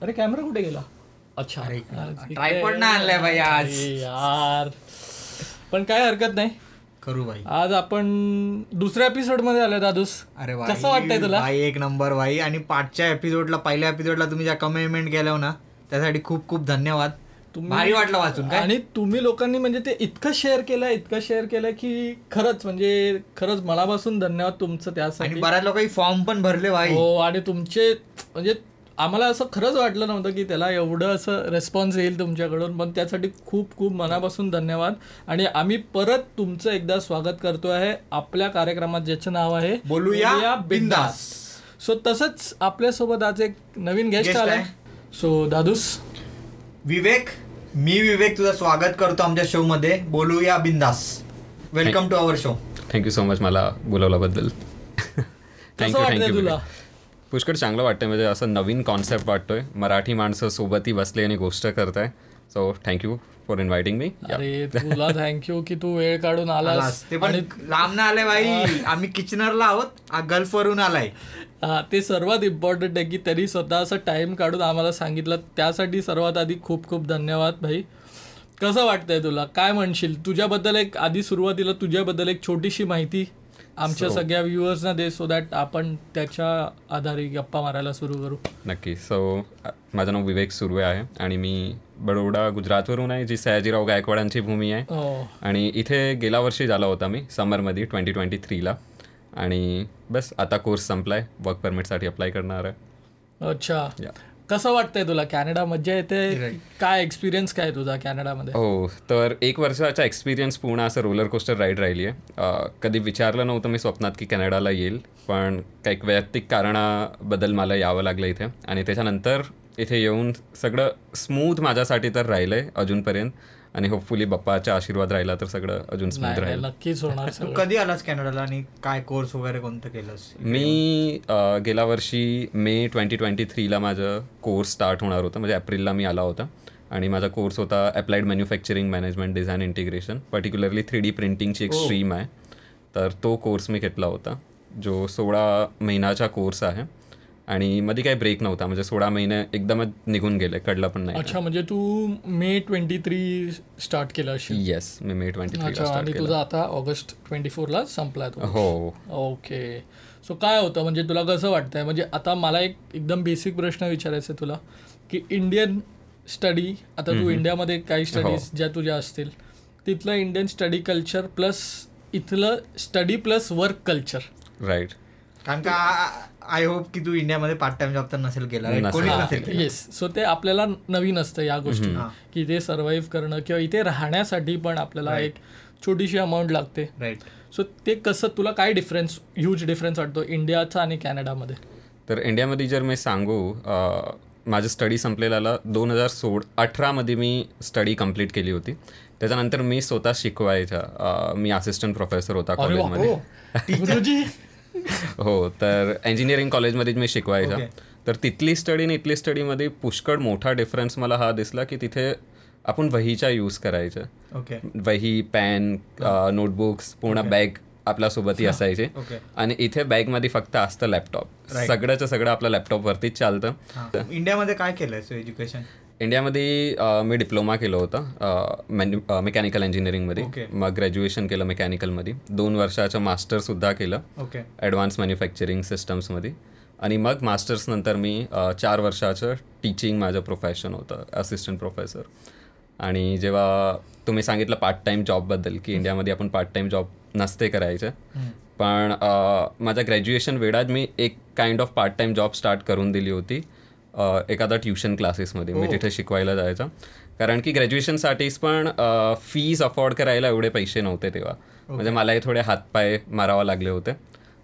अरे कॅमेरा कुठे गेला? अच्छा ट्रायपॉड ना आणलाय भाई आज यार, पण काय हरकत नाही, करू भाई. आज आपण दुसऱ्या एपिसोड मध्ये आलोय. दादूस, अरे कसं वाटतंय तुला? भाई एक नंबर भाई. आणि पाचच्या एपिसोडला, पहिल्या एपिसोडला तुम्ही ज्या कमेंट केल्या ना त्यासाठी खूप खूप धन्यवाद. भारी वाटलं वाचून. काय आणि तुम्ही लोकांनी म्हणजे ते इतकं शेअर केलं की खरंच मनापासून धन्यवाद तुमचं त्यासाठी. आणि बऱ्याच लोकांनी फॉर्म पण भरले भाई. हो, आणि तुमचे म्हणजे आम्हाला असं खरंच वाटलं नव्हतं की त्याला एवढं असं रिस्पॉन्स येईल तुमच्याकडून, पण त्यासाठी खूप खूप मनापासून धन्यवाद. आणि आम्ही परत तुमचं एकदा स्वागत करतो आहे आपल्या कार्यक्रमात, ज्याचं नाव आहे बोलूया बिंदास. सो तसंच आपल्यासोबत आज एक नवीन गेस्ट आलाय. सो दादूस, विवेक तुझं स्वागत करतो आमच्या शो मध्ये बोलूया बिंदास. Welcome to our show. Thank you so much मला बोलवल्याबद्दल. थँक्यू तुला. पुष्कळ चांगलं वाटतंय, म्हणजे असं नवीन कॉन्सेप्ट वाटतोय. मराठी माणसं सोबतही बसले आणि गोष्ट करताय. सो थँक्यू फॉर इन्व्हायटिंग मी. अरे तुला थँक्यू की तू वेळ काढून आलास. ते पण लांब ना आले भाई. आम्ही किचनरला आहोत, गल्फ वरून आलाय. ते सर्वात इम्पॉर्टंट आहे की त्यांनी स्वतः असं टाइम काढून आम्हाला सांगितलं, त्यासाठी सर्वात आधी खूप खूप धन्यवाद भाई. कसं वाटतंय तुला? काय म्हणशील तुझ्याबद्दल? एक आधी सुरुवातीला तुझ्याबद्दल एक छोटीशी माहिती आमच्या सगळ्या व्ह्युअर्सना दे, सो दॅट आपण त्याच्या आधारे गप्पा मारायला सुरू करू. नक्की. सो माझं नाव विवेक सुर्वे आहे आणि मी बडोदा गुजरातवरून आहे, जी सयाजीराव गायकवाडांची भूमी आहे. आणि इथे गेल्या वर्षी झाला होता मी समरमध्ये 2023ला. आणि बस आता कोर्स संपलाय, वर्क परमिटसाठी अप्लाय करणार आहे. अच्छा, कसं वाटतंय तुला? कॅनडा मजा येते? काय एक्सपिरियन्स काय तुझा कॅनडामध्ये? हो, तर 1 वर्षाचा एक्सपिरियन्स पूर्ण असं रोलर कोस्टर राईड राहिली आहे. कधी विचारलं नव्हतं मी स्वप्नात की कॅनडाला येईल, पण काही वैयक्तिक कारणाबद्दल मला यावं लागलं इथे. आणि त्याच्यानंतर इथे येऊन सगळं स्मूथ माझ्यासाठी तर राहिलं आहे अजूनपर्यंत. आणि होपफुली बाप्पाचा आशीर्वाद राहिला तर सगळं अजून स्मूथ राहील. नक्कीच होणार. तू कधी आलास कॅनडाला आणि काय कोर्स वगैरे कोणतं केलंस? मी गेल्या वर्षी मे 2023ला माझं कोर्स स्टार्ट होणार होतं, म्हणजे एप्रिलला मी आला होता. आणि माझा कोर्स होता applied manufacturing management design integration, particularly 3D प्रिंटिंगची एक स्ट्रीम आहे. तर तो कोर्स मी घेतला होता, जो 16 महिन्याचा कोर्स आहे. आणि मध्ये काही ब्रेक नव्हता, म्हणजे 16 महिने एकदमच निघून गेले, कळलं पण नाही. अच्छा, म्हणजे तू मे 23 स्टार्ट केलं असेल? येस, मी मे 23 स्टार्ट आणि तुझं आता ऑगस्ट 24ला संपला तो? हो. ओके. सो काय होतं, म्हणजे तुला कसं वाटतंय? म्हणजे आता मला एक एकदम बेसिक प्रश्न विचारायचा आहे तुला, की इंडियन स्टडी, आता तू इंडियामध्ये काही स्टडीज ज्या तुझ्या असतील, तिथलं इंडियन स्टडी कल्चर प्लस इथलं study plus work culture. Right. कारण का आय होप की तू इंडियामध्ये पार्ट टाइम जॉब तर नसेल केला. येस. सो ते आपल्याला नवीन असतं या गोष्टी, की इथे सर्व्हाइव्ह करणं किंवा इथे राहण्यासाठी पण आपल्याला एक छोटीशी अमाऊंट लागते. राईट. सो ते कसं, तुला काय डिफरन्स, ह्यूज डिफरन्स वाटतो इंडियाचा आणि कॅनडामध्ये? तर इंडियामध्ये जर मी सांगू, माझं स्टडी संपलेला 2018मध्ये मी स्टडी कंप्लीट केली होती. त्याच्यानंतर मी स्वतः शिकवायचा, मी असिस्टंट प्रोफेसर होता कॉलेजमध्ये. हो, तर इंजिनिअरिंग कॉलेजमध्ये मी शिकवायचा. तर तिथली स्टडी आणि इथली स्टडीमध्ये पुष्कळ मोठा डिफरन्स मला हा दिसला, की तिथे आपण वहीचा यूज करायचं. वही, पेन, नोटबुक्स, पूर्ण बॅग आपल्यासोबतही असायचे. आणि इथे बॅगमध्ये फक्त असतं लॅपटॉप. सगळ्याचं सगळं आपल्या लॅपटॉपवरतीच चालतं. इंडियामध्ये काय केलंय एज्युकेशन? इंडियामध्ये मी डिप्लोमा केलं होतं मेकॅनिकल इंजिनिअरिंगमध्ये. मग ग्रॅज्युएशन केलं मेकॅनिकलमध्ये. 2 वर्षाचं मास्टरसुद्धा केलं ॲडव्हान्स मॅन्युफॅक्चरिंग सिस्टम्समध्ये. आणि मग मास्टर्सनंतर मी 4 वर्षाचं टीचिंग माझं प्रोफेशन होतं, असिस्टंट प्रोफेसर. आणि जेव्हा तुम्ही सांगितलं पार्ट टाईम जॉबबद्दल, की इंडियामध्ये आपण पार्ट टाईम जॉब नसते करायचं, पण माझ्या ग्रॅज्युएशन वेळात मी एक kind of part time job start करून दिली होती एखादा ट्युशन क्लासेसमध्ये. मी तिथे शिकवायला जायचं, कारण की ग्रॅज्युएशनसाठीच पण फीज अफोर्ड करायला एवढे पैसे नव्हते तेव्हा. म्हणजे मलाही थोडे हातपाय मारावा लागले होते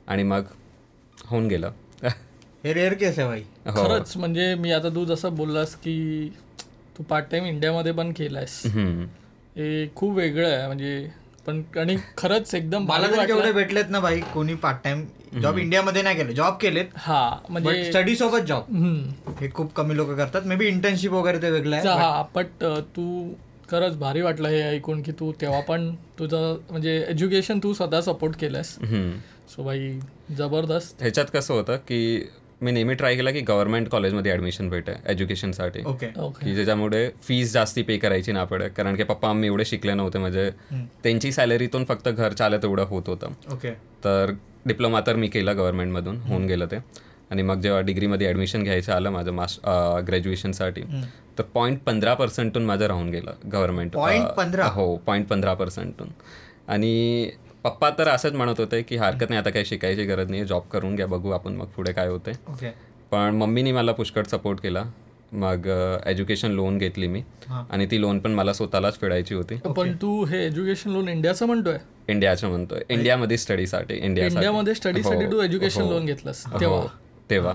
आणि मग होऊन गेलं. हे रेअर केस आहे भाई. खरंच. म्हणजे मी आता तू जसं बोललास की तू पार्ट टाइम इंडियामध्ये पण केलायस, हे खूप वेगळं आहे. म्हणजे पण आणि खरंच एकदम मला जेवढे भेटलेत ना भाई, कोणी पार्ट टाइम जॉब इंडियामध्ये नाही केले. जॉब केलेत, म्हणजे स्टडी सोबत जॉब हे खूप कमी लोक करतात. मे बी इंटर्नशिप वगैरे ते वेगळं आहे. हा, बट तू खरंच भारी वाटलं हे ऐकून की तू तेव्हा पण तुझं म्हणजे एज्युकेशन तू स्वतः सपोर्ट केलंस. सो भाई जबरदस्त. ह्याच्यात कसं होतं की मी नेहमी ट्राय केला की गव्हर्नमेंट कॉलेजमध्ये ॲडमिशन भेटे एज्युकेशनसाठी, की ज्याच्यामुळे फीज जास्ती पे करायची ना पडे. कारण की पप्पा आम्ही एवढे शिकले नव्हते, म्हणजे त्यांची सॅलरीतून फक्त घर चालत एवढं होत होतं. तर डिप्लोमा तर मी केला गव्हर्नमेंटमधून, होऊन गेलं ते. आणि मग जेव्हा डिग्रीमध्ये ॲडमिशन घ्यायचं आलं माझं ग्रॅज्युएशनसाठी, तर 0.15% माझं राहून गेलं गव्हर्नमेंट. हो, 0.15%. आणि पप्पा तर असंच म्हणत होते की हरकत नाही, आता काही शिकायची गरज नाही, जॉब करून घ्या, बघू आपण मग पुढे काय होते. पण मम्मीनी मला पुष्कळ सपोर्ट केला. मग एज्युकेशन लोन घेतली मी, आणि ती लोन पण मला स्वतःलाच फेडायची होती. पण तू हे एज्युकेशन लोन इंडियाचं म्हणतोय? इंडियाचं म्हणतोय, इंडियामध्ये स्टडीसाठी. इंडियामध्ये स्टडीसाठी तू एज्युकेशन लोन घेतलंस तेव्हा.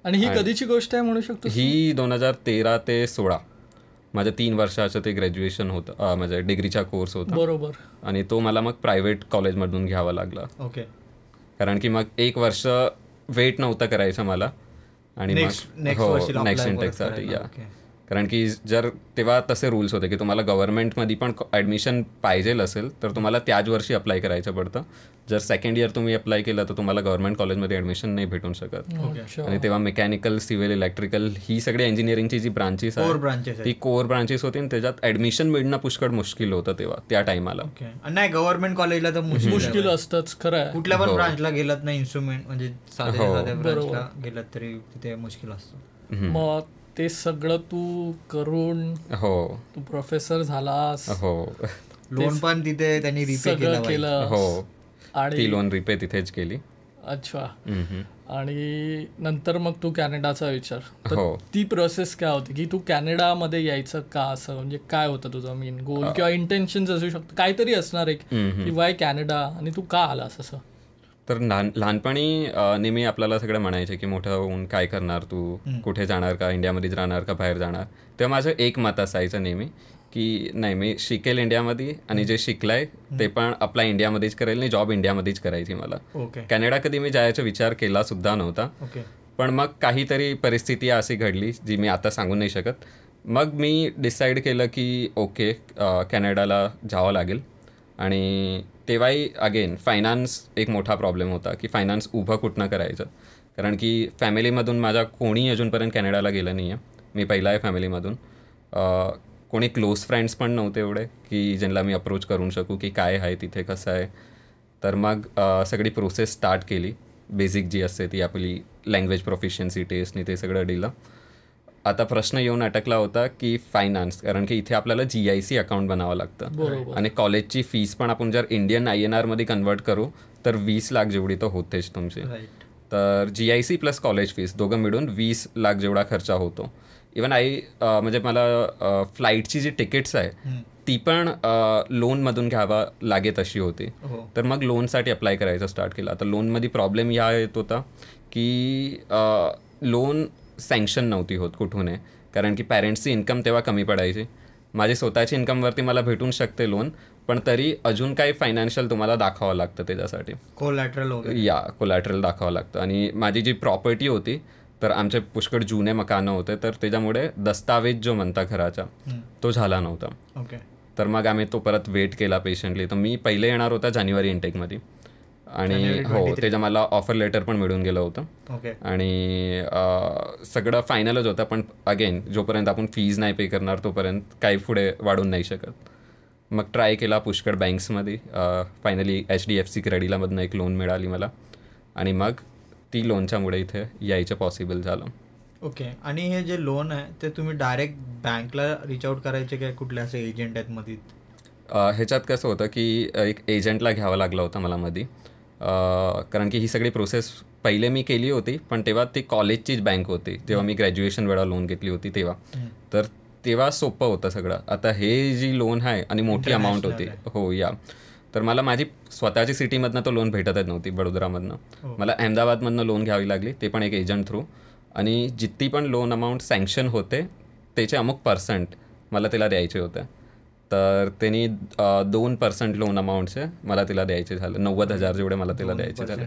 आणि ही कधीची गोष्ट आहे म्हणू शकतो? ही 2013 ते 16 माझं 3 वर्षाचं ते ग्रॅज्युएशन होतं, माझ्या डिग्रीचा कोर्स होता. बरोबर. आणि तो मला मग प्रायव्हेट कॉलेजमधून घ्यावा लागला. कारण की मग 1 वर्ष वेट नव्हतं करायचं मला, आणि मग नेक्स्ट इंटेकसाठी. कारण की जर तेव्हा तसे रूल्स होते की तुम्हाला गव्हर्नमेंटमध्ये पण ॲडमिशन पाहिजे असेल तर तुम्हाला त्याच वर्षी अप्लाय करायचं पडतं. जर सेकंड इयर तुम्ही अप्लाय केलं तर तुम्हाला गव्हर्नमेंट कॉलेजमध्ये ॲडमिशन नाही भेटून शकत. आणि तेव्हा मेकॅनिकल, सिव्हिल, इलेक्ट्रिकल ही सगळी इंजिनिअरिंगची जी ब्रांचेस आहेत ती कोर ब्रांचेस होती, आणि त्याच्यात ॲडमिशन मिळणं पुष्कळ मुश्किल होतं तेव्हा त्या टायमाला. नाही, गव्हर्नमेंट कॉलेजला तर मुश्किल असतंच खरं. कुठल्या पण ब्रांचला गेलात ना, इन्स्ट्रुमेंट म्हणजे साध्या ब्रांचला गेलात तरी तिथे मुश्किल असतं. मग ते सगळं तू करून तू प्रोफेसर झालास, लोन पण तिथे त्यांनी रिपे केलं. आणि ती लोन रिपे तिथेच केली. अच्छा. आणि नंतर मग तू कॅनडाचा विचार, ती प्रोसेस काय होती की तू कॅनडामध्ये यायचं का, असं म्हणजे काय होतं तुझं मेन गोल किंवा इंटेन्शन असू शकतं, काहीतरी असणार आहे की वाय कॅनडा, आणि तू का आलास असं? तर लहानपणी नेहमी आपल्याला सगळं म्हणायचे की मोठं होऊन काय करणार तू, कुठे जाणार का, इंडियामध्येच राहणार का बाहेर जाणार. तेव्हा माझं एक मत असायचं नेहमी की नाही, मी शिकेल इंडियामध्ये, आणि जे शिकलाय ते पण अप्लाय इंडियामध्येच करेल, नाही जॉब इंडियामध्येच करायची मला. कॅनडा कधी मी जायचा विचार केला सुद्धा नव्हता. पण मग काहीतरी परिस्थिती अशी घडली जी मी आता सांगू नाही शकत. मग मी डिसाईड केलं की ओके, कॅनडाला जावं लागेल. आणि तेव्हाही अगेन फायनान्स एक मोठा प्रॉब्लेम होता की फायनान्स उभं कुठनं करायचं. कारण की फॅमिलीमधून माझा कोणी अजूनपर्यंत कॅनडाला गेलं नाही आहे, मी पहिला आहे फॅमिलीमधून. कोणी क्लोज फ्रेंड्स पण नव्हते एवढे की ज्यांना मी अप्रोच करू शकू की काय आहे तिथे, कसं आहे. तर मग सगळी प्रोसेस स्टार्ट केली. बेसिक जी असते ती आपली लँग्वेज प्रोफिशियन्सी टेस्टनी ते सगळं दिलं. आता प्रश्न येऊन अटकला होता की फायनान्स, कारण की इथे आपल्याला GIC अकाउंट बनावं लागतं, आणि कॉलेजची फीस पण आपण जर इंडियन INR मध्ये कन्वर्ट करू तर 20 लाख जेवढी तर होतेच तुमची. तर GIC प्लस कॉलेज फीस दोघं मिळून 20 लाख जेवढा खर्च होतो. इवन म्हणजे मला फ्लाईटची जी तिकीट्स आहे ती पण लोनमधून घ्यावा लागेल अशी होती. तर मग लोनसाठी अप्लाय करायचं स्टार्ट केलं. आता लोनमध्ये प्रॉब्लेम या येत होता की लोन सँक्शन नव्हती होत कुठून आहे, कारण की पॅरेंट्सची इन्कम तेव्हा कमी पडायची. माझी स्वतःची इन्कमवरती मला भेटून शकते लोन, पण तरी अजून काही फायनान्शियल तुम्हाला दाखवावं लागतं त्याच्यासाठी, कोलॅटरल दाखवावं लागतं. आणि माझी जी प्रॉपर्टी होती तर आमचे पुष्कळ जुने मकानं होते, तर त्याच्यामुळे दस्तावेज जो म्हणता घराचा तो झाला नव्हता. तर मग आम्ही तो परत वेट केला पेशंटली. तर मी पहिले येणार होता जानेवारी इंटेकमध्ये, आणि त्याच्या मला ऑफर लेटर पण मिळून गेलं होतं. आणि सगळं फायनलच होतं. पण अगेन जोपर्यंत आपण फीज नाही पे करणार तोपर्यंत काही पुढे वाढून नाही शकत. मग ट्राय केला पुष्कळ बँक्समध्ये. फायनली HDFC क्रेडिटमधनं एक लोन मिळाली मला, आणि मग ती लोनच्यामुळे इथे यायचं पॉसिबल झालं. ओके. आणि हे जे लोन आहे ते तुम्ही डायरेक्ट बँकला रिच आउट करायचे काय, कुठले असे एजंट आहेत मध्ये? ह्याच्यात कसं होतं की एक एजंटला घ्यावं लागलं होतं मला मध्ये, कारण की ही सगळी प्रोसेस पहिले मी केली होती, पण तेव्हा ती कॉलेजचीच बँक होती जेव्हा मी ग्रॅज्युएशन वेळा लोन घेतली होती तेव्हा. तर तेव्हा सोपं होतं सगळं. आता हे जी लोन आहे आणि मोठी अमाऊंट होती, तर मला माझी स्वतःची सिटीमधनं तो लोन भेटतच नव्हती, वडोदरामधनं. मला अहमदाबादमधनं लोन घ्यावी लागली, ते पण एक एजंट थ्रू. आणि जितकी पण लोन अमाऊंट सँक्शन होते त्याचे अमुक % मला तिला द्यायचे होते. तर त्यांनी 2% लोन अमाऊंटचे मला तिला द्यायचे झाले. 90,000 जेवढे मला तिला द्यायचे झाले.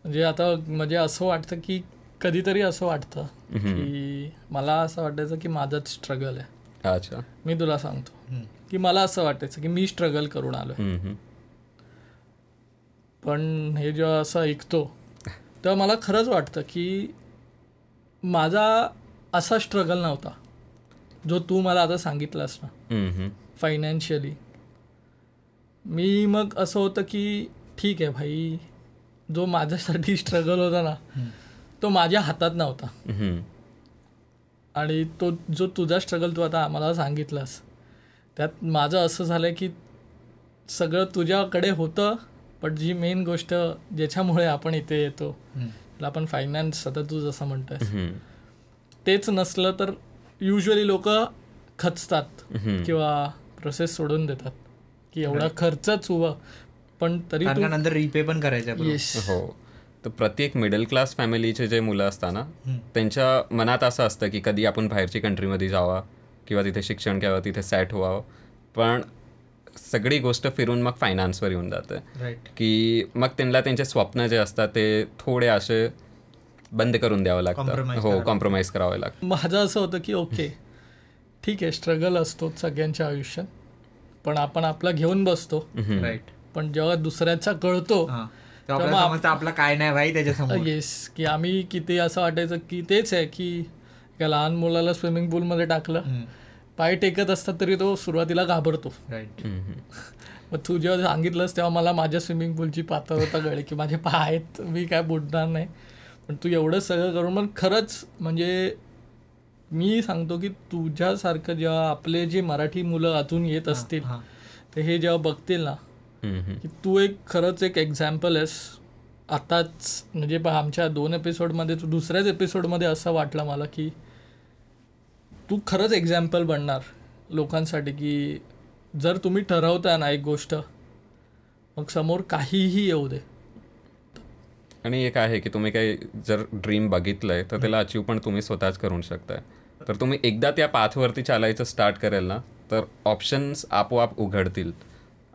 म्हणजे आता म्हणजे असं वाटतं की कधीतरी असं वाटतं की मला असं वाटायचं की माझाच स्ट्रगल आहे. अच्छा. मी तुला सांगतो की मला असं वाटायचं की मी स्ट्रगल करून आलो, पण हे जेव्हा असं ऐकतो तेव्हा मला खरंच वाटतं की माझा असा स्ट्रगल नव्हता जो तू मला आता सांगितलास ना फायनान्शियली. मी मग असं होतं की ठीक आहे भाई, जो माझ्यासाठी स्ट्रगल होता ना तो माझ्या हातात नव्हता. आणि तो जो तुझा स्ट्रगल तू आता आम्हाला सांगितलास त्यात माझं असं झालं की सगळं तुझ्याकडे होतं, पण जी मेन गोष्ट ज्याच्यामुळे आपण इथे येतो त्याला आपण फायनान्स, आता तू जसं म्हणतोयस, तेच नसलं तर युजली लोक खचतात किंवा प्रोसेस सोडून देतात की एवढा खर्चच उभं, पण तरी नंतर रिपे पण करायचं. हो, तर प्रत्येक मिडल क्लास फॅमिलीचे जे मुलं असतात ना त्यांच्या मनात असं असतं की कधी आपण बाहेरची कंट्रीमध्ये जावा किंवा तिथे शिक्षण घ्यावं, तिथे सेट व्हावं, पण सगळी गोष्ट फिरून मग फायनान्सवर येऊन जाते की मग त्यांना त्यांचे स्वप्न जे असतात ते थोडे असे बंद करून द्यावं लागतं. हो, कॉम्प्रोमाइज करावं लागतं. माझं असं होतं की ओके ठीक आहे, स्ट्रगल असतो सगळ्यांच्या आयुष्यात, पण आपण आपला घेऊन बसतो. राईट. पण जेव्हा दुसऱ्याचा कळतो आपला काय नाही भाई त्याच्यासमोर, येस, की आम्ही किती असं वाटायचं की तेच आहे की एका लहान मुलाला स्विमिंग पूलमध्ये टाकलं, पाय टेकत असतात तरी तो सुरुवातीला घाबरतो. राईट. मग तू जेव्हा सांगितलंस तेव्हा मला माझ्या स्विमिंग पूलची पात्रता कळली की माझे पाय आहेत, मी काय बुडणार नाही. पण तू एवढं सगळं करून मग खरंच म्हणजे मी सांगतो की तुझ्यासारखं जेव्हा आपले जे मराठी मुलं अजून येत असतील ते हे जेव्हा बघतील ना की तू एक खरंच एक एक्झाम्पल आहेस. आताच म्हणजे आमच्या 2 एपिसोडमध्ये, तू दुसऱ्याच एपिसोडमध्ये असं वाटलं मला की तू खरंच एक्झाम्पल बनणार लोकांसाठी की जर तुम्ही ठरवताय ना एक गोष्ट, मग समोर काहीही येऊ दे. आणि एक आहे की तुम्ही काही जर ड्रीम बघितलंय तर त्याला अचीव पण तुम्ही स्वतःच करू शकताय. तर तुम्ही एकदा त्या पाथवरती चालायचं स्टार्ट करेल ना तर ऑप्शन्स आपोआप उघडतील.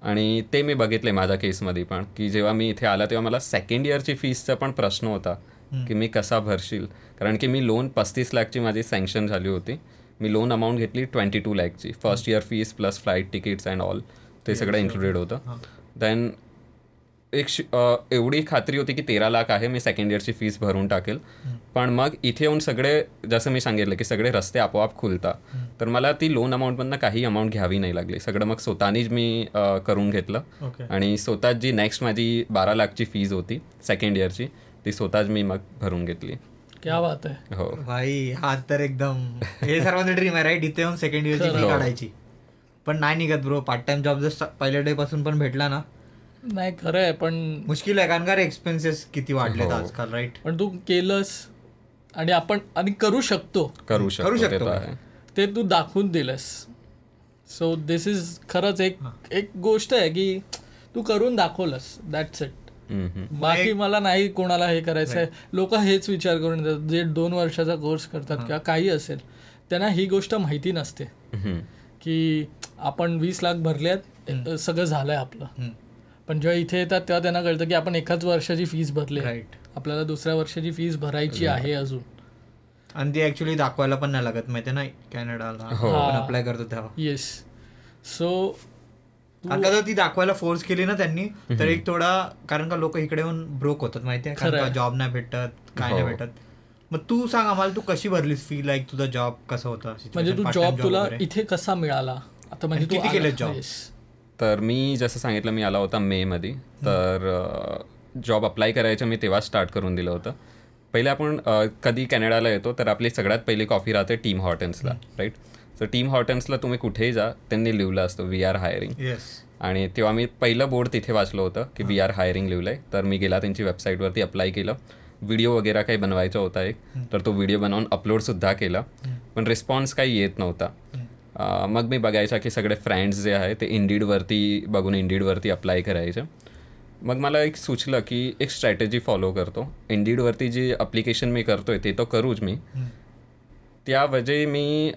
आणि ते मी बघितले माझ्या केसमध्ये पण, की जेव्हा मी इथे आला तेव्हा मला सेकंड इयरची फीसचा पण प्रश्न होता की मी कसा भरशील, कारण की मी लोन 35 लाखची माझी सँक्शन झाली होती. मी लोन अमाऊंट घेतली 22 लाखची, first year fees plus flight tickets and all, ते सगळं इन्क्लुडेड होतं. देन एक एवढी खात्री होती की 13 लाख आहे, मी सेकंड इयरची फीस भरून टाकेल. पण मग इथे येऊन सगळे, जसं मी सांगितलं की सगळे रस्ते आपोआप खुलतात, तर मला ती लोन अमाऊंटमधनं काही अमाऊंट घ्यावी नाही लागली. सगळं मग स्वतःनीच मी करून घेतलं. आणि स्वतःच जी नेक्स्ट माझी 12 लाखची फीज होती सेकंड इयरची, ती स्वतःच मी मग भरून घेतली. क्या बात आहे. हो भाई, हा तर एकदम हे सर्वांचं ड्रीम आहे राईट, इथे येऊन सेकंड इयरची फी काढायची. पण नाही निघत ब्रो. पार्ट टाइम जॉब जर पहिल्या डे पासून पण भेटला ना, नाही खरं आहे, पण मुश्किल आहे कारण का एक्सपेन्सेस किती वाढलेत आजकाल. राईट. पण तू केलंस आणि आपण आणि करू शकतो ते तू दाखवून दिलंस. सो दिस इज खरंच एक गोष्ट आहे की तू करून दाखवलंस, दॅट्स इट. बाकी मला नाही कोणाला हे करायचं आहे. लोक हेच विचार करून देतात जे 2 वर्षाचा कोर्स करतात किंवा काही असेल, त्यांना ही गोष्ट माहिती नसते की आपण 20 लाख भरल्यात, सगळं झालंय आपलं. पण जेव्हा इथे येतात तेव्हा त्यांना कळतं की आपण 1 वर्षाची फीस भरली, आपल्याला 2ऱ्या वर्षाची फीस भरायची आहे अजून. आणि ती ऍक्च्युली दाखवायला पण नाही लागत, माहिती नाही कॅनडाला अप्लाय करतो तेव्हा. येस. सो आता जर ती दाखवायला फोर्स केली ना त्यांनी तर एक थोडा, कारण का लोक इकडे येऊन ब्रोक होतात माहितीये, कारण का जॉब नाही भेटत, काय नाही भेटत. मग तू सांग आम्हाला, तू कशी भरलीस फी, लाईक तुझा जॉब कसा होता, म्हणजे तू जॉब तुला इथे कसा मिळाला, आता म्हणजे किती केले जॉब? तर मी जसं सांगितलं मी आला होता मेमध्ये, तर जॉब अप्लाय करायचं मी तेव्हा स्टार्ट करून दिलं होतं. पहिले आपण कधी कॅनडाला येतो तर आपली सगळ्यात पहिली कॉफी राहते टीम हॉर्टन्सला, राईट. तर टीम हॉर्टन्सला तुम्ही कुठेही जा, त्यांनी लिहिलं असतं वी आर हायरिंग. आणि तेव्हा मी पहिलं बोर्ड तिथे वाचलं होतं की वी आर हायरिंग लिहिलं आहे. तर मी गेला त्यांची वेबसाईटवरती अप्लाय केलं. व्हिडिओ वगैरे काही बनवायचा होता एक, तर तो व्हिडिओ बनवून अपलोडसुद्धा केला, पण रिस्पॉन्स काही येत नव्हता. मग मी बघायचा की सगळे फ्रेंड्स जे आहे ते इंडीडवरती बघून इंडीडवरती अप्लाय करायचे. मग मला एक सुचलं की एक स्ट्रॅटेजी फॉलो करतो. इंडीडवरती जी ॲप्लिकेशन मी करतो आहे ते तर करूच मी, त्याऐवजी मी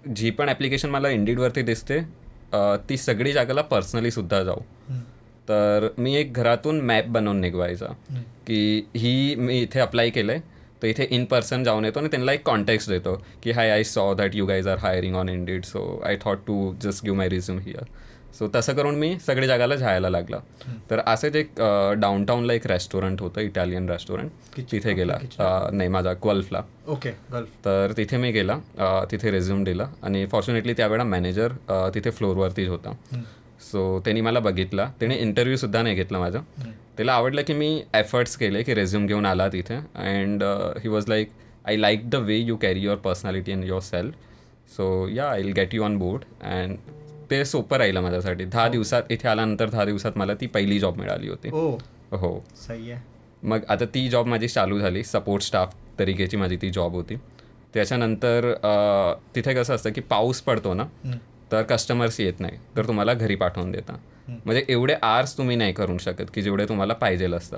जी पण ॲप्लिकेशन मला इंडीडवरती दिसते ती सगळी जागेला पर्सनलीसुद्धा जाऊ. तर मी एक घरातून मॅप बनवून निघवायचा की ही मी इथे अप्लाय केलं आहे, तर इथे इन पर्सन जाऊन येतो आणि त्यांना एक कॉन्टेक्स्ट देतो की hi, I saw that you guys are hiring on Indeed, so I thought to just give my resume here. So तसं करून मी सगळ्या जागाला जायला लागला. तर असंच एक डाऊनटाऊनला एक रेस्टॉरंट होतं, इटालियन रेस्टॉरंट, तिथे गेला. नाही, माझा गल्फला. ओके, तर तिथे मी गेला, तिथे रेझ्युम दिला आणि फॉर्च्युनेटली त्यावेळेला मॅनेजर तिथे फ्लोअरवरतीच होता. सो त्यांनी मला बघितला, त्याने इंटरव्ह्यूसुद्धा नाही घेतला माझा. त्याला आवडलं की मी एफर्ट्स केले की रेझ्युम घेऊन आला तिथे. And he was like, I like the way you carry your personality and your self, so yeah I will get you on board. And ते सोपं राहिलं माझ्यासाठी. 10 दिवसात इथे आल्यानंतर 10 दिवसात मला ती पहिली जॉब मिळाली होती. हो, सही आहे. मग आता ती जॉब माझी चालू झाली, सपोर्ट स्टाफ तरीकेची माझी ती जॉब होती. त्याच्यानंतर तिथे कसं असतं की पाऊस पडतो ना, तर कस्टमर्स येत नाही, तर तुम्हाला घरी पाठवून देता. म्हणजे एवढे आर्स तुम्ही नाही करू शकत की जेवढे तुम्हाला पाहिजेल असतं.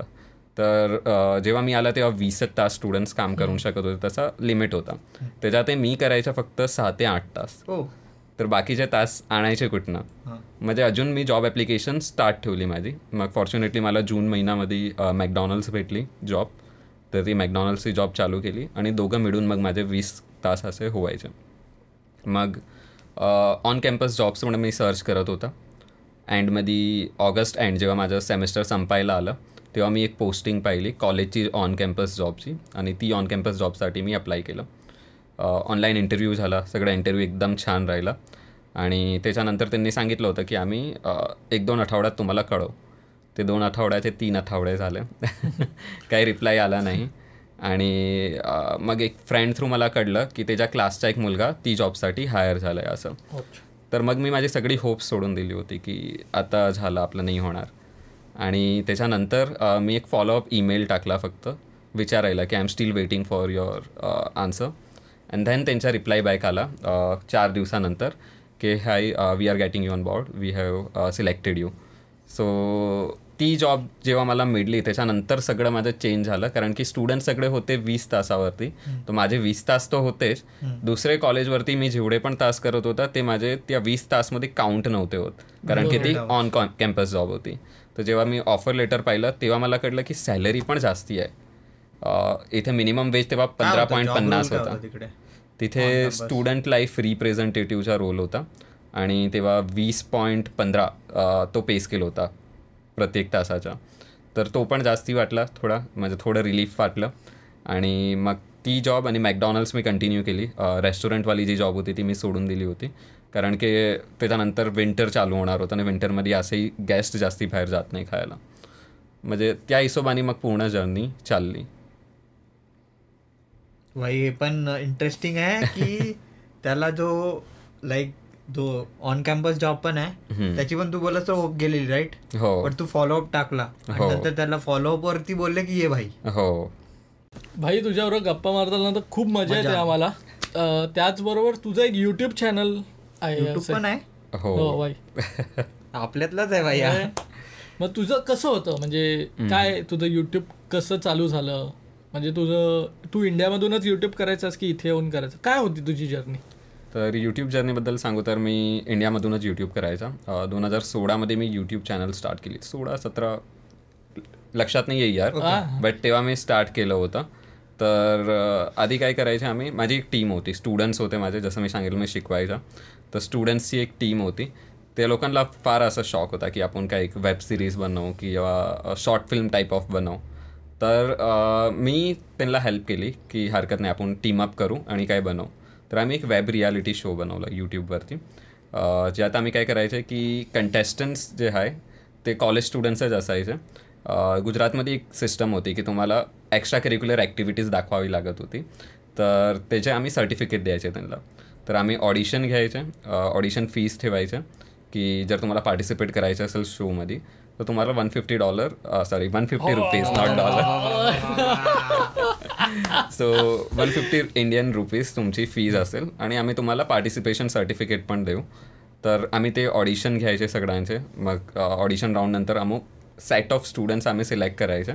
तर जेव्हा मी आला तेव्हा 20 तास स्टुडंट्स काम करू शकत होते, तसा लिमिट होता. त्याच्यात मी करायचं फक्त 6 ते 8 तास. तर बाकीचे तास आणायचे कुठनं. म्हणजे अजून मी जॉब ॲप्लिकेशन स्टार्ट ठेवली माझी. मग फॉर्च्युनेटली मला जून महिन्यामध्ये मॅकडॉनल्ड्स भेटली जॉब, तर ती मॅकडॉनल्ड्सची जॉब चालू केली आणि दोघं मिळून मग माझे 20 तास असे व्हायचे. मग ऑन कॅम्पस जॉब्स म्हणून मी सर्च करत होता. अँडमध्ये ऑगस्ट एंड जेव्हा माझं सेमिस्टर संपायला आलं तेव्हा मी एक पोस्टिंग पाहिली कॉलेजची ऑन कॅम्पस जॉबची, आणि ती ऑन कॅम्पस जॉबसाठी मी अप्लाय केलं. ऑनलाईन इंटरव्ह्यू झाला, सगळा इंटरव्ह्यू एकदम छान राहिला. आणि त्याच्यानंतर त्यांनी सांगितलं होतं की आम्ही 1-2 आठवड्यात तुम्हाला कळवू. ते 2 आठवड्याचे 3 आठवडे झाले काही रिप्लाय आला नाही. आणि मग एक फ्रेंड थ्रू मला कळलं की त्याच्या क्लासचा एक मुलगा ती जॉबसाठी हायर झाला आहे असं. तर मग मी माझी सगळी होप्स सोडून दिली होती की आता झालं, आपलं नाही होणार. आणि त्याच्यानंतर मी एक फॉलोअप ईमेल टाकला फक्त विचारायला की I am still waiting for your answer. And then त्यांचा रिप्लाय बॅक आला 4 दिवसानंतर की hi, we are getting you on board, we have selected you. So ती जॉब जेव्हा मला मिळली त्याच्यानंतर सगळं माझं चेंज झालं, कारण की स्टुडंट सगळे होते 20 तासावरती. तर माझे 20 तास तर होतेच, दुसरे कॉलेजवरती मी जेवढे पण तास करत होता ते माझे त्या 20 तासमध्ये काउंट नव्हते होत, कारण की ती ऑन कॅम्पस जॉब होती. तर जेव्हा मी ऑफर लेटर पाहिलं तेव्हा मला कळलं की सॅलरी पण जास्ती आहे. इथे मिनिमम वेज तेव्हा 15.50 होता. तिथे स्टुडंट लाईफ रिप्रेझेंटेटिव्हचा रोल होता आणि तेव्हा 20.15 तो पे स्केल होता प्रत्येक तासाचा. तर तो पण जास्ती वाटला थोडा, म्हणजे थोडं रिलीफ वाटलं. आणि मग ती जॉब आणि मॅकडॉनल्ड्स मी कंटिन्यू केली. रेस्टॉरंटवाली जी जॉब होती ती मी सोडून दिली होती, कारण की त्याच्यानंतर विंटर चालू होणार होतं आणि विंटरमध्ये असंही गेस्ट जास्ती बाहेर जात नाही खायला. म्हणजे त्या हिशोबाने मग पूर्ण जर्नी चालली. भाई हे पण इंटरेस्टिंग आहे की त्याला जो लाईक जो ऑन कॅम्पस जॉब पण आहे त्याची पण तू बोलत तो गेलेली राईट. हो, पण तू फॉलोअप टाकला नंतर त्याला फॉलोअप वरती बोलले की ये भाई. हो भाई, तुझ्याबरोबर गप्पा मारताना तर खूप मजा येते आम्हाला. त्याचबरोबर तुझं एक युट्यूब चॅनल आहे. युट्यूब पण आहे. हो भाई, आपल्यातलंच आहे भाई. मग तुझं कसं होतं, म्हणजे काय तुझं युट्यूब कसं चालू झालं? म्हणजे तू इंडियामधूनच युट्यूब करायचास की इथे येऊन करायचं? काय होती तुझी जर्नी? तर यूट्यूब जर्नीबद्दल सांगू तर मी इंडियामधूनच यूट्यूब करायचा. 2016 मी यूट्यूब चॅनल स्टार्ट केली. 16-17 लक्षात नाही येईल यार, बट तेव्हा मी स्टार्ट केलं होतं. तर आधी काय करायचं आम्ही, माझी एक टीम होती, स्टुडंट्स होते माझे, जसं मी सांगितलं मी शिकवायचा. तर स्टुडंट्सची एक टीम होती. त्या लोकांना फार असा शॉक होता की आपण काय एक वेब सिरीज बनवू किंवा शॉर्ट फिल्म टाईप ऑफ बनवू. तर मी त्यांना हेल्प केली की हरकत नाही, आपण टीमअप करू आणि काय बनवू. तर आम्ही एक वेब रियालिटी शो बनवला यूट्यूबवरती, ज्यात आम्ही काय करायचं की कंटेस्टंट्स जे आहे ते कॉलेज स्टुडंट्सच असायचे. गुजरातमध्ये एक सिस्टम होती की तुम्हाला एक्स्ट्रा करिक्युलर ॲक्टिव्हिटीज दाखवावी लागत होती. तर त्याचे आम्ही सर्टिफिकेट द्यायचे त्यांना. तर आम्ही ऑडिशन घ्यायचे, ऑडिशन फीस ठेवायचे की जर तुम्हाला पार्टिसिपेट करायचं असेल शोमध्ये तर तुम्हाला $150 not dollar. So 150 Indian rupees तुमची फीज असेल आणि आम्ही तुम्हाला पार्टिसिपेशन सर्टिफिकेट पण देऊ. तर आम्ही ते ऑडिशन घ्यायचे सगळ्यांचे. मग ऑडिशन राऊंडनंतर अमुक सेट ऑफ स्टुडंट्स आम्ही सिलेक्ट करायचे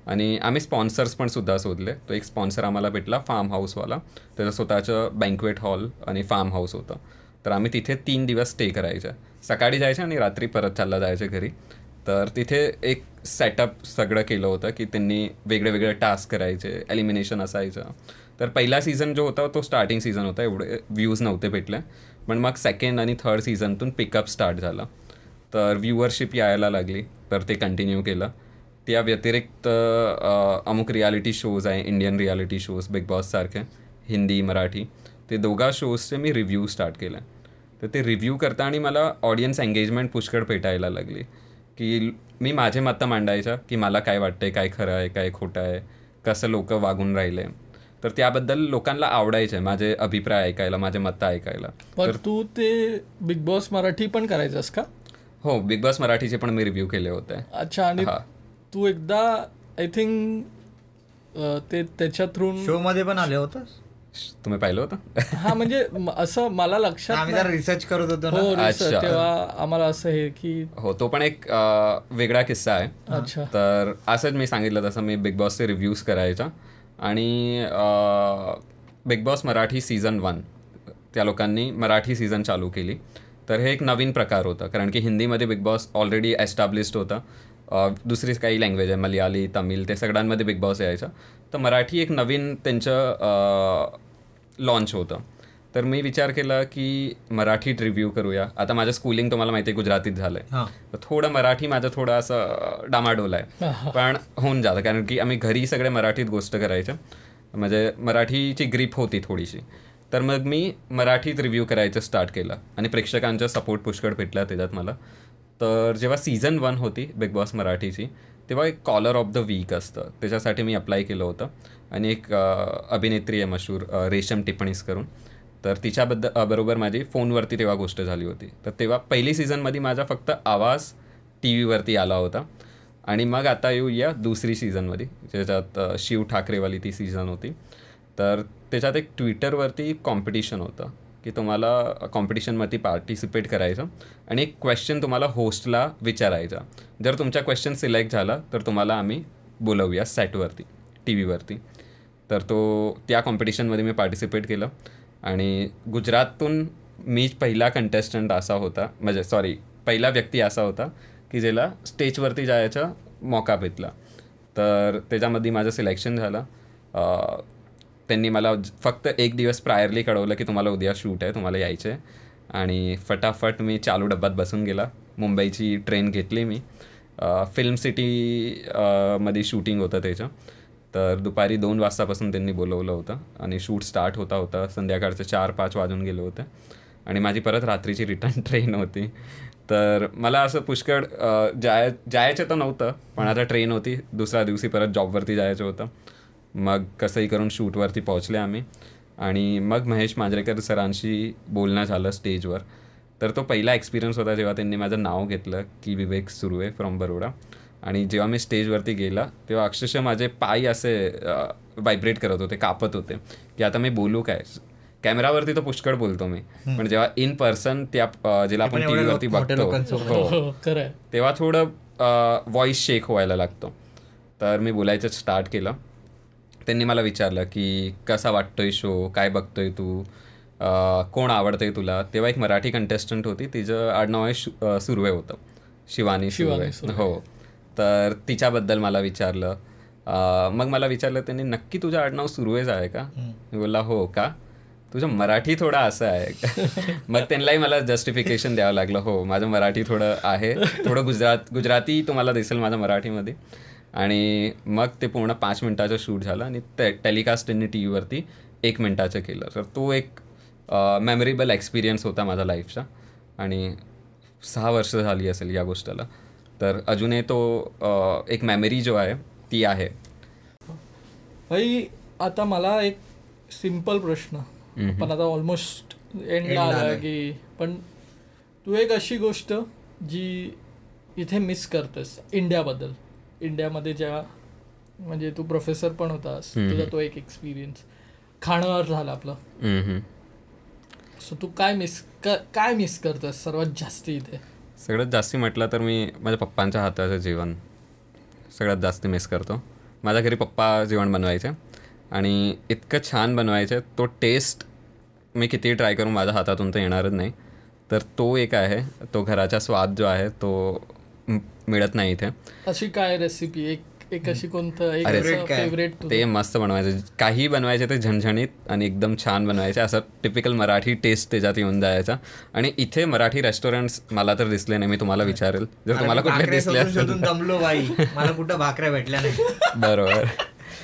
आणि आम्ही स्पॉन्सर्स पण सुद्धा शोधले. तो एक स्पॉन्सर आम्हाला भेटला फार्म हाऊसवाला, त्याचं स्वतःचं बँक्वेट हॉल आणि फार्म हाऊस होतं. तर आम्ही तिथे 3 दिवस स्टे करायचे, सकाळी जायचे आणि रात्री परत चालला जायचे घरी. तर तिथे एक सेटअप सगळं केलं होतं की त्यांनी वेगळे वेगळे टास्क करायचे, एलिमिनेशन असायचं. तर पहिला सीझन जो होता तो स्टार्टिंग सीझन होता, एवढे व्ह्यूज नव्हते भेटले. पण मग सेकंड आणि थर्ड सीझनतून पिकअप स्टार्ट झाला. तर व्ह्युअरशिप यायला लागली, तर ते कंटिन्यू केलं. त्या व्यतिरिक्त अमुक रियालिटी शोज आहे, इंडियन रियालिटी शोज, बिग बॉससारखे, हिंदी मराठी, ते दोघा शोजचे मी रिव्ह्यू स्टार्ट केलं. तर ते रिव्ह्यू करता आणि मला ऑडियन्स एंगेजमेंट पुष्कळ भेटायला लागली, की मी माझे मतं मांडायचं की मला काय वाटतंय, काय खरं आहे, काय खोटं आहे, कसं लोक वागून राहिले. तर त्याबद्दल लोकांना आवडायचं माझे अभिप्राय ऐकायला, माझे मतं ऐकायला. तर तू ते बिग बॉस मराठी पण करायचंस का? हो, बिग बॉस मराठीचे पण मी रिव्ह्यू केले होते. अच्छा. आणि तू एकदा आय थिंक ते त्याच्या थ्रू शो मध्ये पण आले होतं, तुम्ही पाहिलं होतं? हा, म्हणजे असं मला लक्षात रिसर्च करत होतो हो, तेव्हा आम्हाला असं हे की हो, तो पण एक वेगळा किस्सा आहे. अच्छा. तर असंच मी सांगितलं तसं मी बिग बॉसचे रिव्ह्यूज करायचा आणि बिग बॉस मराठी सीझन 1 त्या लोकांनी मराठी सीझन चालू केली. तर हे एक नवीन प्रकार होता, कारण की हिंदीमध्ये बिग बॉस ऑलरेडी एस्टॅब्लिश्ड होता. दुसरी काही लँग्वेज आहे, मल्याळी, तमिळ, ते सगळ्यांमध्ये बिग बॉस यायचा. तर मराठी एक नवीन त्यांचं लॉन्च होतं. तर मी विचार केला की मराठीत रिव्ह्यू करूया. आता माझं स्कूलिंग तुम्हाला माहिती आहे गुजरातीत झालं आहे, तर थोडं मराठी माझं थोडं असं डामाडोल आहे, पण होऊन जातं, कारण की आम्ही घरी सगळे मराठीत गोष्ट करायचं, म्हणजे मराठीची ग्रीप होती थोडीशी. तर मग मी मराठीत रिव्ह्यू करायचं स्टार्ट केलं आणि प्रेक्षकांचा सपोर्ट पुष्कळ भेटला त्याच्यात मला. तर जेव्हा सीझन 1 होती बिग बॉस मराठीची, तेव्हा एक कॉलर ऑफ द वीक असतं, त्याच्यासाठी मी अप्लाय केलं होतं. आणि एक अभिनेत्री आहे मशहूर, रेशम टिप्पणीस करून, तर तिच्याबद्दल बरोबर माझी फोनवरती तेव्हा गोष्ट झाली होती. तर तेव्हा पहिली सीझनमध्ये माझा फक्त आवाज टी व्हीवरती आला होता. आणि मग आता येऊया दुसरी सीझनमध्ये, ज्याच्यात शिव ठाकरेवाली ती सीझन होती. तर त्याच्यात एक ट्विटरवरती कॉम्पिटिशन होतं की तुम्हाला कॉम्पिटिशनमध्ये पार्टिसिपेट करायचं आणि एक क्वेश्चन तुम्हाला होस्टला विचारायचा. जर तुमचा क्वेश्चन सिलेक्ट झाला तर तुम्हाला आम्ही बोलवूया सेटवरती, टी व्हीवरती. तर त्या कॉम्पिटिशनमध्ये मी पार्टिसिपेट केलं आणि गुजराततून मी पहिला कंटेस्टंट असा होता, म्हणजे पहिला व्यक्ती असा होता की ज्याला स्टेजवरती जायचा मौका भेटला. तर त्याच्यामध्ये माझं सिलेक्शन झालं. त्यांनी मला फक्त एक दिवस प्रायरली कळवलं की तुम्हाला उद्या शूट आहे, तुम्हाला यायचं आहे. आणि फटाफट मी चालू डब्यात बसून गेला. मुंबईची ट्रेन घेतली मी. फिल्म सिटी मध्ये शूटिंग होतं त्याचं. तर दुपारी 2 वाजतापासून त्यांनी बोलवलं होतं आणि शूट स्टार्ट होता संध्याकाळचे 4-5 वाजून गेले होते आणि माझी परत रात्रीची रिटर्न ट्रेन होती. तर मला असं पुष्कळ जायचं तर नव्हतं, पण आता ट्रेन होती, दुसऱ्या दिवशी परत जॉबवरती जायचं होतं. मग कसंही करून शूटवरती पोहोचले आम्ही आणि मग महेश मांजरेकर सरांशी बोलणं झालं स्टेजवर. तर तो पहिला एक्सपिरियन्स होता जेव्हा त्यांनी माझं नाव घेतलं की विवेक सुर्वे फ्रॉम बरोडा. आणि जेव्हा मी स्टेजवरती गेला तेव्हा अक्षरशः माझे पाय असे व्हायब्रेट करत होते, कापत होते की आता मी बोलू काय. कॅमेरावरती तर पुष्कळ बोलतो मी, पण जेव्हा इन पर्सन त्या ज्याला आपण टी व्हीवरती बघतो तेव्हा थोडं व्हॉइस शेक व्हायला लागतो. तर मी बोलायचं स्टार्ट केलं. त्यांनी मला विचारलं की कसा वाटतोय शो, काय बघतोय तू, कोण आवडतंय तुला. तेव्हा एक मराठी कंटेस्टंट होती, तिचं आडनाव आहे सुर्वे होतं, शिवानी सुर्वे. हो. तर तिच्याबद्दल मला विचारलं. मग मला विचारलं त्यांनी, नक्की तुझं आडनाव सुर्वेच आहे का? मी बोलला हो का, तुझं मराठी थोडं असं आहे का? मग त्यांनाही मला जस्टिफिकेशन द्यावं लागलं. हो, माझं मराठी थोडं आहे, थोडं गुजराती तुम्हाला दिसेल माझं मराठीमध्ये. आणि मग ते पूर्ण 5 मिनिटाचं शूट झालं आणि टेलिकास्ट त्यांनी टी व्हीवरती 1 मिनिटाचं केलं. तर तो एक मेमोरेबल एक्सपिरियन्स होता माझा लाईफचा आणि 6 वर्ष झाली असेल या गोष्टीला. तर अजूनही तो एक मेमरी जो आहे ती आहे. भाई आता मला एक सिम्पल प्रश्न, पण आता ऑलमोस्ट एंडला आला की, पण तू एक अशी गोष्ट जी इथे मिस करतेस इंडियाबद्दल, इंडियामध्ये ज्या, म्हणजे तू प्रोफेसर पण होतास, तुझा तो एक एक्सपिरियन्स खाणं झालं आपलं, सो तू काय मिस करतोस सर्वात जास्त इथे? सगळ्यात जास्ती म्हटलं तर मी माझ्या पप्पांच्या हाताचं जेवण सगळ्यात जास्त मिस करतो. माझ्या घरी पप्पा जेवण बनवायचे आणि इतकं छान बनवायचं, तो टेस्ट मी कितीही ट्राय करून माझ्या हातातून तर येणारच नाही. तर तो एक आहे, तो घराचा स्वाद जो आहे तो मिळत नाही इथे. अशी काय रेसिपी, एक अशी कोणतं एक फेवरेट ते मस्त बनवायचं, काही बनवायचे ते झणझणीत आणि एकदम छान बनवायचे, असं टिपिकल मराठी टेस्ट त्याच्यात येऊन जायचा. आणि इथे मराठी रेस्टॉरंट्स मला तर दिसले नाही, मी तुम्हाला विचारेल जर तुम्हाला कुठले दिसले असेल. दमलो बाई, मला कुठं भाकऱ्या भेटल्या नाही. बरोबर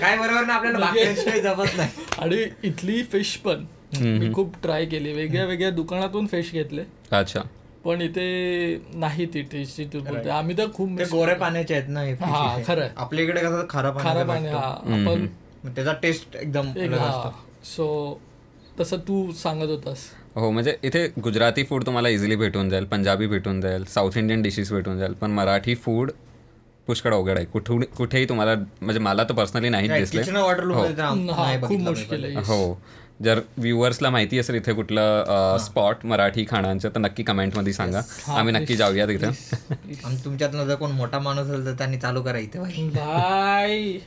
काय बरोबर ना, आपल्याला भाकऱ्याशिवाय जमत नाही. आणि इथली फिश पण मी खूप ट्राय केली, वेगळ्या वेगळ्या दुकानातून फिश घेतले. अच्छा. पण इथे नाही ती टेस्टी तू बोलते. आम्ही तर खूप गोऱ्या पाण्याचे आहेत ना. हा खरं, आपल्या इकडे कसं खारा पाणी, आपण त्याचा टेस्ट एकदम. सो तसं तू सांगत होतास. हो, म्हणजे इथे गुजराती फूड तुम्हाला इझिली भेटून जाईल, पंजाबी भेटून जाईल, साऊथ इंडियन डिशेस भेटून जाईल, पण मराठी फूड पुष्कळ अवघड आहे. कुठेही तुम्हाला, म्हणजे मला तर पर्सनली नाही दिसले. खूप मुश्किल आहे. हो, जर व्ह्युअर्सला माहिती असेल इथे कुठलं स्पॉट मराठी खाण्याचं तर नक्की कमेंटमध्ये सांगा, आम्ही नक्की जाऊया तिथे. तुमच्यातनं जर कोण मोठा माणूस असेल तर त्यांनी चालू करा इथे. बाय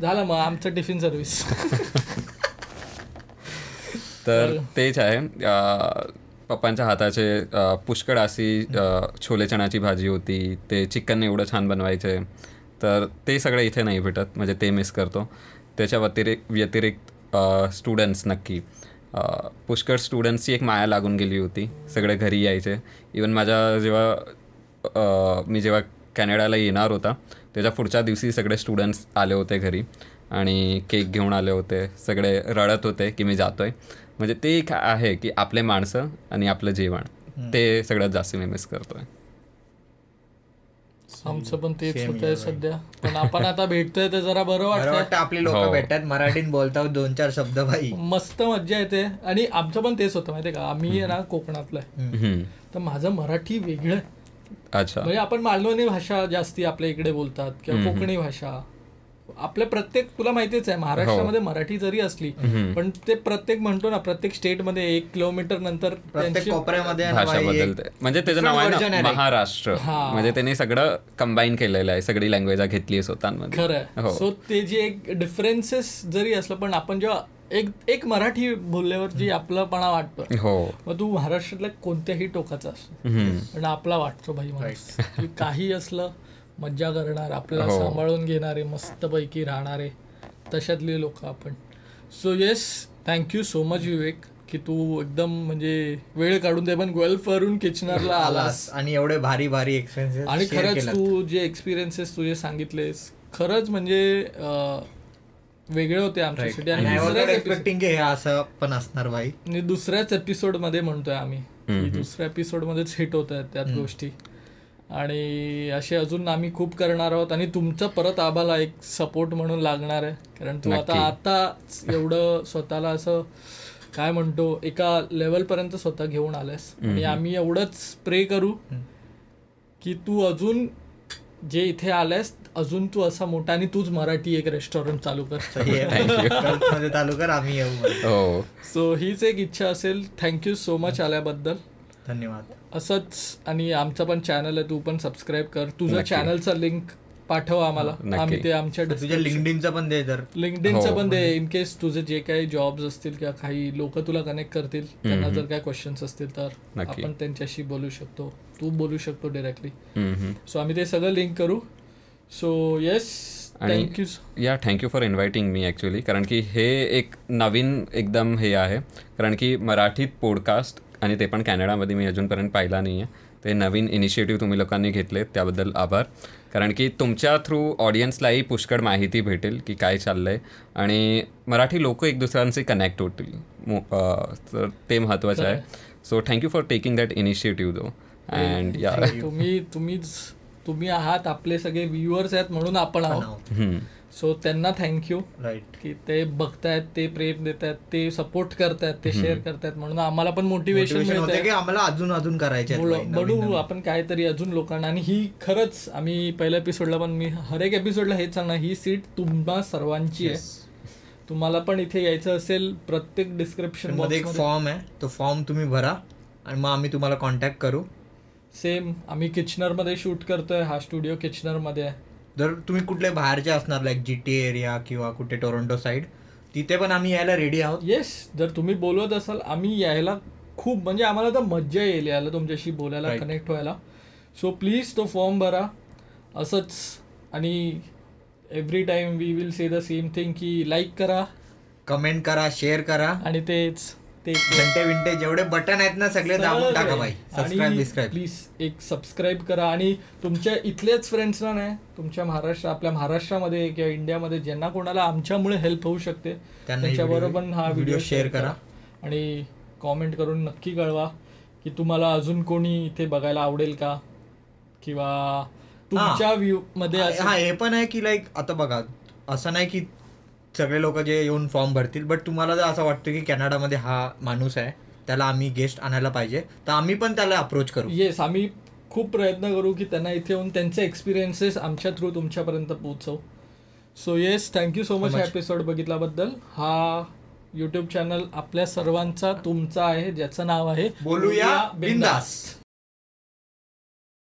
झालं मग आमचं टिफिन सर्व्हिस. तर तेच आहे. पप्पांच्या हाताचे पुष्कळ अशी छोले चण्याची भाजी होती, ते चिकन एवढं छान बनवायचे, तर ते सगळं इथे नाही भेटत, म्हणजे ते मिस करतो. त्याच्या व्यतिरिक्त स्टुडंट्स नक्की पुष्कळ स्टुडंट्सची एक माया लागून गेली होती, सगळे घरी यायचे. इवन मी जेव्हा कॅनडाला येणार होता त्याच्या पुढच्या दिवशी सगळे स्टुडंट्स आले होते घरी आणि केक घेऊन आले होते, सगळे रडत होते की मी जातोय. म्हणजे ते एक आहे की आपले माणसं आणि आपलं जेवण, ते सगळ्यात जास्त मी मिस करतोय. आमचं पण तेच होत आहे सध्या, पण आपण आता भेटतोय ते जरा बरं वाटतं. आपली लोक भेटतात, मराठीत बोलतात 2-4 शब्द, भाई मस्त मज्जा येते. आणि आमचं पण तेच होतं माहितीये का, आम्ही ना कोकणातलं आहे, तर माझं मराठी वेगळं. अच्छा. म्हणजे आपण मालवणी भाषा जास्ती आपल्या इकडे बोलतात किंवा कोकणी भाषा आपल्या प्रत्येक, तुला माहितीच आहे महाराष्ट्रामध्ये मराठी जरी असली पण ते प्रत्येक म्हणतो ना, प्रत्येक स्टेटमध्ये 1 किलोमीटर नंतर कोपऱ्यामध्ये भाषा बदलते. म्हणजे त्याचं नाव आहे ना महाराष्ट्र, म्हणजे त्यांनी सगळं कंबाईन केलेलं आहे, सगळी लँग्वेज घेतली आहे स्वतःमध्ये. खरं. सो ते जे एक डिफरन्सेस जरी असलं पण आपण जेव्हा एक मराठी बोलल्यावर जी आपलापणा वाटतो, मग तू महाराष्ट्रातल्या कोणत्याही टोकाचा असतो पण आपला वाटतो भाई माणूस, की काही असलं मज्जा करणार, आपल्याला सांभाळून घेणारे, मस्तपैकी राहणारे, तशातले लोक आपण. So yes, thank you so much Vivek की तू एकदम म्हणजे वेळ काढून ते पण गल्फवरून किचनरला आलास आणि एवढे भारी भारी एक्सपिरियन्सेस. आणि खरंच तू जे एक्सपिरियन्सेस तुझे सांगितलेस खरंच म्हणजे वेगळे होते आमच्यासाठी. आणि असं पण असणार भाई. आणि दुसऱ्याच एपिसोडमध्ये म्हणतोय आम्ही, दुसऱ्या एपिसोडमध्येच हिट होत आहेत त्यात गोष्टी, आणि असे अजून आम्ही खूप करणार आहोत. आणि तुमचं परत आम्हाला एक सपोर्ट म्हणून लागणार आहे, कारण तू आता एवढं स्वतःला असं काय म्हणतो एका लेवलपर्यंत स्वतः घेऊन आलास. आणि आम्ही एवढंच प्रे करू की तू अजून जे इथे आलायस अजून तू असा मोठा, आणि तूच मराठी एक रेस्टॉरंट चालू कर. चालू कर, आम्ही येऊ. सो हीच एक इच्छा असेल. थँक्यू सो मच आल्याबद्दल, धन्यवाद. असंच. आणि आमचा पण चॅनल आहे, तू पण सबस्क्राईब कर. तुझं चॅनलचा लिंक पाठव आम्हाला, आम्ही ते आमच्या लिंक्डइनचं पण दे, तर लिंक्डइनचं पण दे, इन केस तुझे जे काही जॉब्स असतील किंवा काही लोक तुला कनेक्ट करतील, त्यांना जर काही क्वेश्चन्स असतील तर आपण त्यांच्याशी बोलू शकतो, तू बोलू शकतो डायरेक्टली. सो आम्ही ते सगळं लिंक करू. So yes, thank you. Thank you for inviting me actually, कारण की हे एक नवीन एकदम हे आहे, कारण की मराठीत पॉडकास्ट आणि ते पण कॅनडामध्ये मी अजूनपर्यंत पाहिला नाही आहे. ते नवीन इनिशिएटिव्ह तुम्ही लोकांनी घेतले त्याबद्दल आभार, कारण की तुमच्या थ्रू ऑडियन्सलाही पुष्कळ माहिती भेटेल की काय चाललं आहे आणि मराठी लोक एक दुसऱ्यांचे कनेक्ट होतील, तर ते महत्त्वाचं आहे. So thank you for taking that initiative दो. अँड या तुम्ही आहात, आपले सगळे व्ह्युअर्स आहेत म्हणून आपण आहोत. सो त्यांना थँक्यू की ते बघतायत, ते प्रेम देत आहेत, ते सपोर्ट करतायत, ते शेअर करतायत, म्हणून आम्हाला पण मोटिवेशन मिळतंय की आम्हाला अजून करायचं, बनवू आपण काहीतरी अजून लोकांना. आणि ही खरंच आम्ही पहिल्या एपिसोडला पण, मी हर एक एपिसोडला हेच सांगणार, ही सीट तुम्हा सर्वांची आहे. तुम्हाला पण इथे यायचं असेल, प्रत्येक डिस्क्रिप्शन मध्ये एक फॉर्म आहे, तो फॉर्म तुम्ही भरा आणि मग आम्ही तुम्हाला कॉन्टॅक्ट करू. सेम आम्ही किचनरमध्ये शूट करतोय, हा स्टुडिओ किचनरमध्ये आहे. जर तुम्ही कुठले बाहेरचे असणार लाईक GTA एरिया किंवा कुठे टोरंटो साईड, तिथे पण आम्ही यायला रेडी आहोत. येस, जर तुम्ही बोलवत असाल आम्ही यायला खूप, म्हणजे आम्हाला तर मज्जा येईल यायला तुमच्याशी बोलायला, कनेक्ट व्हायला. सो प्लीज तो फॉर्म भरा असंच. आणि every time we will say the same thing की लाईक करा, कमेंट करा, शेअर करा आणि तेच घंटे विंटे जेवढे बटन आहेत ना सगळे दाबून टाका भाई. सबस्क्राईब प्लीज एक सबस्क्राईब करा. आणि तुमच्या इथलेच फ्रेंड्सना नाही, तुमच्या आपल्या महाराष्ट्रामध्ये किंवा इंडियामध्ये ज्यांना कोणाला आमच्यामुळे हेल्प होऊ शकते त्यांच्याबरोबर हा व्हिडिओ शेअर करा. आणि कॉमेंट करून नक्की कळवा की तुम्हाला अजून कोणी इथे बघायला आवडेल का, किंवा तुमच्या व्ह्यू मध्ये. हा हे पण आहे की लाईक आता बघा असं नाही की सगळे लोक जे येऊन फॉर्म भरतील, बट तुम्हाला जर असं वाटतं की कॅनडामध्ये हा माणूस आहे त्याला आम्ही गेस्ट आणायला पाहिजे, तर आम्ही पण त्याला अप्रोच करू. येस, आम्ही खूप प्रयत्न करू की त्यांना इथे येऊन त्यांचे एक्सपिरियन्सेस आमच्या थ्रू तुमच्यापर्यंत पोहोचवू. So yes, thank you so much हा एपिसोड बघितल्याबद्दल. हा यूट्यूब चॅनल आपल्या सर्वांचा तुमचा आहे, ज्याचं नाव आहे बोलूया बिंदास.